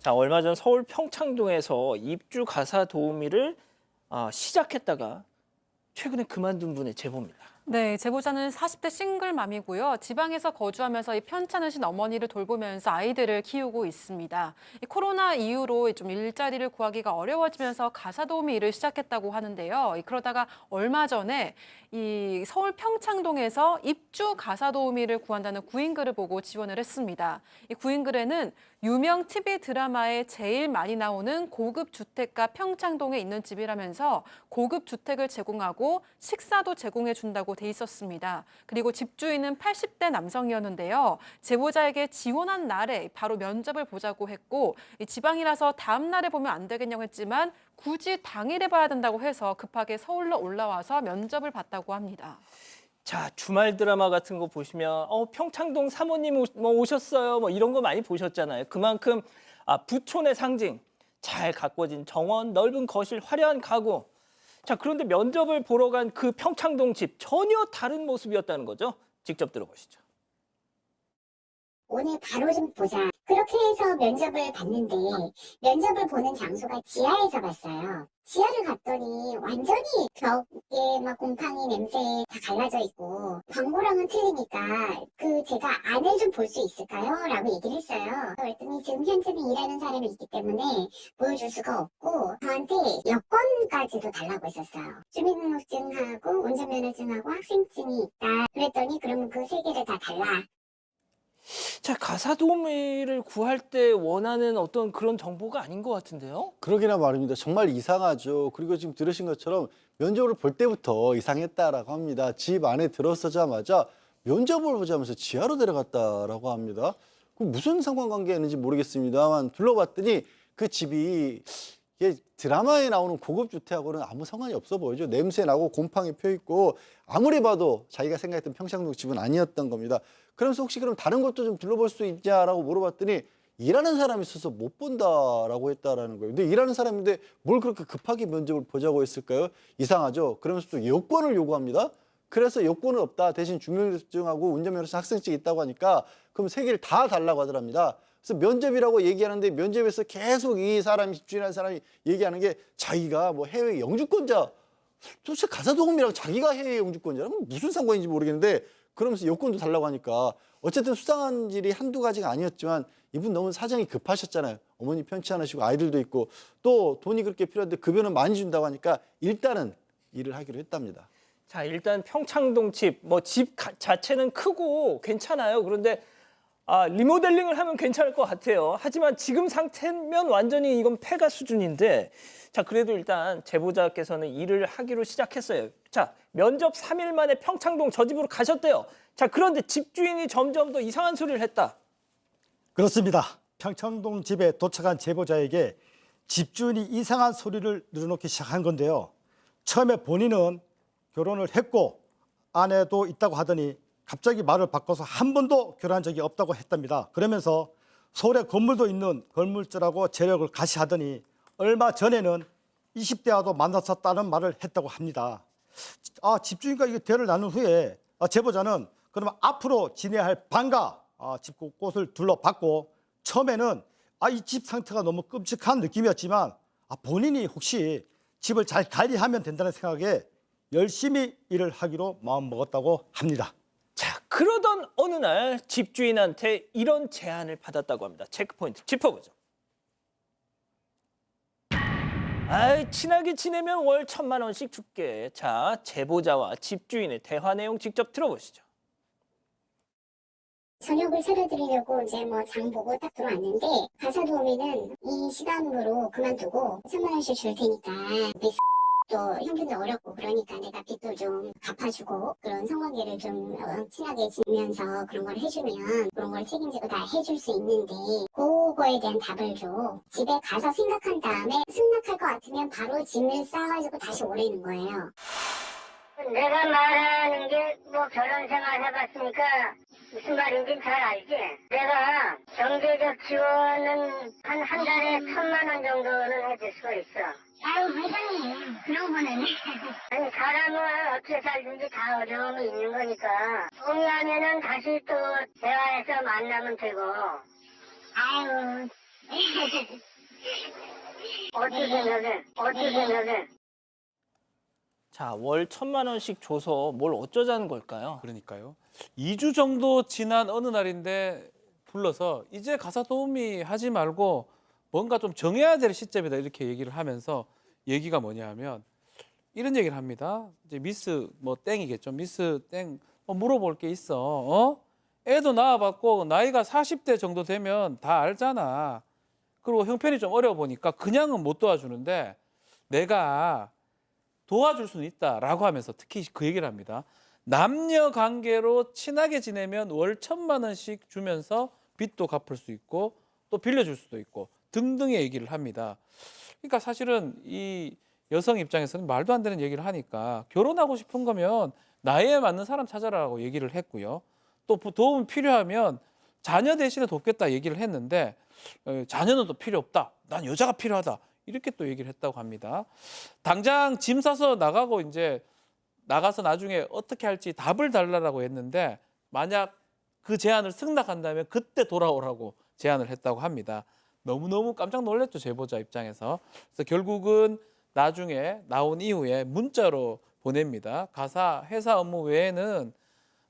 자, 얼마 전 서울 평창동에서 입주 가사 도우미를 시작했다가 최근에 그만둔 분의 제보입니다. 네, 제보자는 40대 싱글맘이고요. 지방에서 거주하면서 이 편찮으신 어머니를 돌보면서 아이들을 키우고 있습니다. 이 코로나 이후로 좀 일자리를 구하기가 어려워지면서 가사도우미 일을 시작했다고 하는데요. 그러다가 얼마 전에 이 서울 평창동에서 입주 가사도우미를 구한다는 구인글을 보고 지원을 했습니다. 이 구인글에는 유명 TV 드라마에 제일 많이 나오는 고급 주택가 평창동에 있는 집이라면서 고급 주택을 제공하고 식사도 제공해 준다고 돼 있었습니다. 그리고 집주인은 80대 남성이었는데요. 제보자에게 지원한 날에 바로 면접을 보자고 했고 지방이라서 다음 날에 보면 안 되겠냐고 했지만 굳이 당일에 봐야 된다고 해서 급하게 서울로 올라와서 면접을 봤다고 합니다. 자, 주말 드라마 같은 거 보시면 평창동 사모님 오셨어요. 뭐 이런 거 많이 보셨잖아요. 그만큼 부촌의 상징, 잘 가꿔진 정원, 넓은 거실, 화려한 가구. 자, 그런데 면접을 보러 간 그 평창동 집 전혀 다른 모습이었다는 거죠. 직접 들어보시죠. 오늘 바로 좀 보자. 그렇게 해서 면접을 봤는데 면접을 보는 장소가 지하에서 봤어요. 지하를 갔더니 완전히 벽에 막 곰팡이 냄새 다 갈라져 있고 광고랑은 틀리니까 제가 안을 좀 볼 수 있을까요? 라고 얘기를 했어요. 그랬더니 지금 현재는 일하는 사람이 있기 때문에 보여줄 수가 없고 저한테 여권까지도 달라고 했었어요. 주민등록증하고 운전면허증하고 학생증이 있다. 그랬더니 그러면 그 세 개를 다 달라. 자, 가사 도우미를 구할 때 원하는 어떤 그런 정보가 아닌 것 같은데요. 그러기나 말입니다. 정말 이상하죠. 그리고 지금 들으신 것처럼 면접을 볼 때부터 이상했다라고 합니다. 집 안에 들어서자마자 면접을 보자면서 지하로 데려갔다라고 합니다. 그 무슨 상관관계가 있는지 모르겠습니다만 둘러봤더니 그 집이 이게 드라마에 나오는 고급 주택하고는 아무 상관이 없어 보이죠. 냄새 나고 곰팡이 펴 있고 아무리 봐도 자기가 생각했던 평창동 집은 아니었던 겁니다. 그러면서 혹시 그럼 다른 것도 좀 둘러볼 수 있냐라고 물어봤더니 일하는 사람이 있어서 못 본다라고 했다라는 거예요. 근데 일하는 사람인데 뭘 그렇게 급하게 면접을 보자고 했을까요? 이상하죠. 그러면서 또 여권을 요구합니다. 그래서 여권은 없다. 대신 주민등록증하고 운전면허증 학생증이 있다고 하니까 그럼 세 개를 다 달라고 하더랍니다. 그래서 면접이라고 얘기하는데 면접에서 계속 이 사람이 집주인한 사람이 얘기하는 게 자기가 뭐 해외 영주권자 도대체 가사도우미랑 자기가 해외 영주권자라면 무슨 상관인지 모르겠는데 그러면서 여권도 달라고 하니까 어쨌든 수상한 일이 한두 가지가 아니었지만 이분 너무 사정이 급하셨잖아요. 어머니 편치 않으시고 아이들도 있고 또 돈이 그렇게 필요한데 급여는 많이 준다고 하니까 일단은 일을 하기로 했답니다. 자, 일단 평창동 집, 집 자체는 크고 괜찮아요. 그런데 리모델링을 하면 괜찮을 것 같아요. 하지만 지금 상태면 완전히 이건 폐가 수준인데, 자, 그래도 일단 제보자께서는 일을 하기로 시작했어요. 자, 면접 3일 만에 평창동 저 집으로 가셨대요. 자, 그런데 집주인이 점점 더 이상한 소리를 했다. 그렇습니다. 평창동 집에 도착한 제보자에게 집주인이 이상한 소리를 늘어놓기 시작한 건데요. 처음에 본인은 결혼을 했고 아내도 있다고 하더니 갑자기 말을 바꿔서 한 번도 결혼한 적이 없다고 했답니다. 그러면서 서울에 건물도 있는 건물주라고 재력을 가시하더니 얼마 전에는 20대와도 만났었다는 말을 했다고 합니다. 집주인과 이게 대화를 나눈 후에 제보자는 그러면 앞으로 지내야 할 방과 집 곳곳을 둘러봤고 처음에는 이 집 상태가 너무 끔찍한 느낌이었지만 본인이 혹시 집을 잘 관리하면 된다는 생각에 열심히 일을 하기로 마음먹었다고 합니다. 자, 그러던 어느 날 집주인한테 이런 제안을 받았다고 합니다. 체크포인트 짚어보죠. 친하게 지내면 월 1,000만 원씩 줄게. 자, 제보자와 집주인의 대화 내용 직접 들어보시죠. 저녁을 차려드리려고 이제 장 보고 딱 들어왔는데 가사도우미는 이 시간으로 그만두고 1,000만 원씩 줄 테니까 또 형편도 어렵고 그러니까 내가 빚도 좀 갚아주고 그런 성관계를 좀 친하게 지내면서 그런 걸 해주면 그런 걸 책임지고 다 해줄 수 있는데 그거에 대한 답을 줘. 집에 가서 생각한 다음에 승낙할 것 같으면 바로 짐을 싸가지고 다시 오라는 거예요. 내가 말하는 게 결혼 생활 해봤으니까 무슨 말인지 잘 알지? 내가 경제적 지원은 한 달에 1,000만 원 정도는 해줄 수가 있어. 아유 회장님 그런 거는 아니 사람은 어떻게 살든지 다 어려움이 있는 거니까 동의하면은 다시 또 대화해서 만나면 되고. 아유 어떻게 생각해? 어떻게 생각해? 자, 월 1,000만 원씩 줘서 뭘 어쩌자는 걸까요? 그러니까요. 2주 정도 지난 어느 날인데 불러서 이제 가사 도우미 하지 말고 뭔가 좀 정해야 될 시점이다 이렇게 얘기를 하면서 얘기가 뭐냐 하면 이런 얘기를 합니다. 이제 미스 뭐 땡이겠죠. 미스 땡 물어볼 게 있어. 어? 애도 낳아봤고 나이가 40대 정도 되면 다 알잖아. 그리고 형편이 좀 어려워 보니까 그냥은 못 도와주는데 내가 도와줄 수는 있다라고 하면서 특히 그 얘기를 합니다. 남녀 관계로 친하게 지내면 월 1,000만 원씩 주면서 빚도 갚을 수 있고 또 빌려줄 수도 있고 등등의 얘기를 합니다. 그러니까 사실은 이 여성 입장에서는 말도 안 되는 얘기를 하니까 결혼하고 싶은 거면 나이에 맞는 사람 찾아라라고 얘기를 했고요. 또 도움 필요하면 자녀 대신에 돕겠다 얘기를 했는데 자녀는 또 필요 없다. 난 여자가 필요하다. 이렇게 또 얘기를 했다고 합니다. 당장 짐 싸서 나가고 이제 나가서 나중에 어떻게 할지 답을 달라고 했는데 만약 그 제안을 승낙한다면 그때 돌아오라고 제안을 했다고 합니다. 너무너무 깜짝 놀랐죠, 제보자 입장에서. 그래서 결국은 나중에 나온 이후에 문자로 보냅니다. 가사, 회사 업무 외에는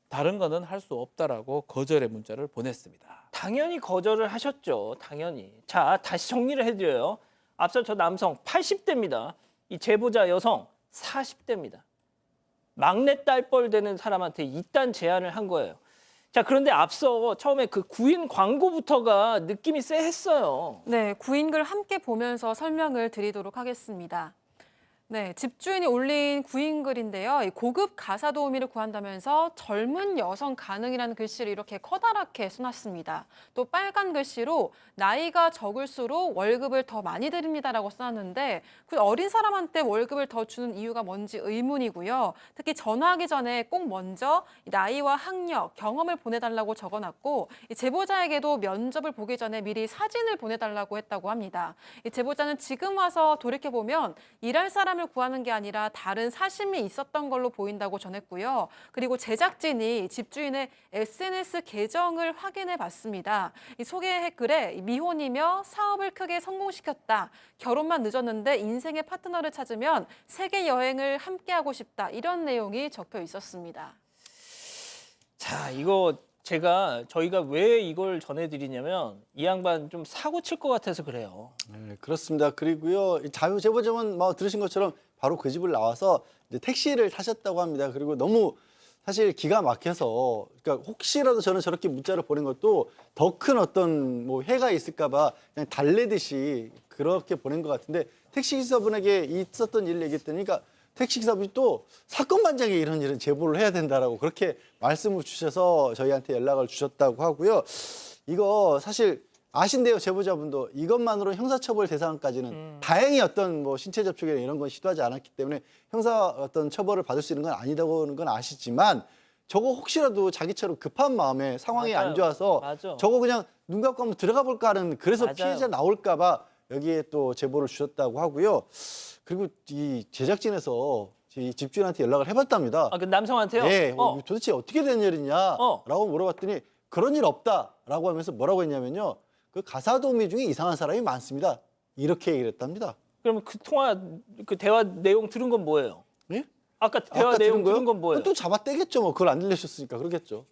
다른 거는 할 수 없다라고 거절의 문자를 보냈습니다. 당연히 거절을 하셨죠. 당연히. 자, 다시 정리를 해드려요. 앞서 저 남성 80대입니다. 이 제보자 여성 40대입니다. 막내딸뻘 되는 사람한테 이딴 제안을 한 거예요. 자, 그런데 앞서 처음에 그 구인 광고부터가 느낌이 쎄했어요. 네, 구인글 함께 보면서 설명을 드리도록 하겠습니다. 네, 집주인이 올린 구인글인데요. 이 고급 가사 도우미를 구한다면서 젊은 여성 가능이라는 글씨를 이렇게 커다랗게 써놨습니다. 또 빨간 글씨로 나이가 적을수록 월급을 더 많이 드립니다라고 써놨는데 그 어린 사람한테 월급을 더 주는 이유가 뭔지 의문이고요. 특히 전화하기 전에 꼭 먼저 나이와 학력, 경험을 보내달라고 적어놨고 이 제보자에게도 면접을 보기 전에 미리 사진을 보내달라고 했다고 합니다. 이 제보자는 지금 와서 돌이켜보면 일할 사람을 구하는 게 아니라 다른 사심이 있었던 걸로 보인다고 전했고요. 그리고 제작진이 집주인의 SNS 계정을 확인해 봤습니다. 이 소개 글에 미혼이며 사업을 크게 성공시켰다. 결혼만 늦었는데 인생의 파트너를 찾으면 세계 여행을 함께하고 싶다. 이런 내용이 적혀 있었습니다. 자, 이거 저희가 왜 이걸 전해드리냐면 이 양반 좀 사고 칠 것 같아서 그래요. 네, 그렇습니다. 그리고요, 이 자유 제보자분 들으신 것처럼 바로 그 집을 나와서 이제 택시를 타셨다고 합니다. 그리고 너무 사실 기가 막혀서, 그러니까 혹시라도 저는 저렇게 문자를 보낸 것도 더 큰 어떤 뭐 해가 있을까봐 그냥 달래듯이 그렇게 보낸 것 같은데 택시기사분에게 있었던 일을 얘기했더니, 그러니까 택시기사분이 또 사건 반장에 이런 일은 제보를 해야 된다라고 그렇게 말씀을 주셔서 저희한테 연락을 주셨다고 하고요. 이거 사실 아신대요, 제보자분도. 이것만으로 형사처벌 대상까지는 다행히 어떤 뭐 신체 접촉이나 이런 건 시도하지 않았기 때문에 형사 어떤 처벌을 받을 수 있는 건 아니다고 하는 건 아시지만 저거 혹시라도 자기처럼 급한 마음에 상황이 맞아요. 안 좋아서 맞아. 저거 그냥 눈 감고 한번 들어가 볼까 하는, 그래서 맞아요. 피해자 나올까 봐 여기에 또 제보를 주셨다고 하고요. 그리고 이 제작진에서 이 집주인한테 연락을 해봤답니다. 아, 그 남성한테요? 예, 도대체 어떻게 된 일이냐라고 물어봤더니 그런 일 없다라고 하면서 뭐라고 했냐면요. 그 가사 도우미 중에 이상한 사람이 많습니다. 이렇게 얘기를 했답니다. 그러면 그 대화 내용 들은 건 뭐예요? 예? 아까 대화 내용 들은 건 뭐예요? 또 잡아떼겠죠. 뭐 그걸 안 들려주셨으니까 그러겠죠.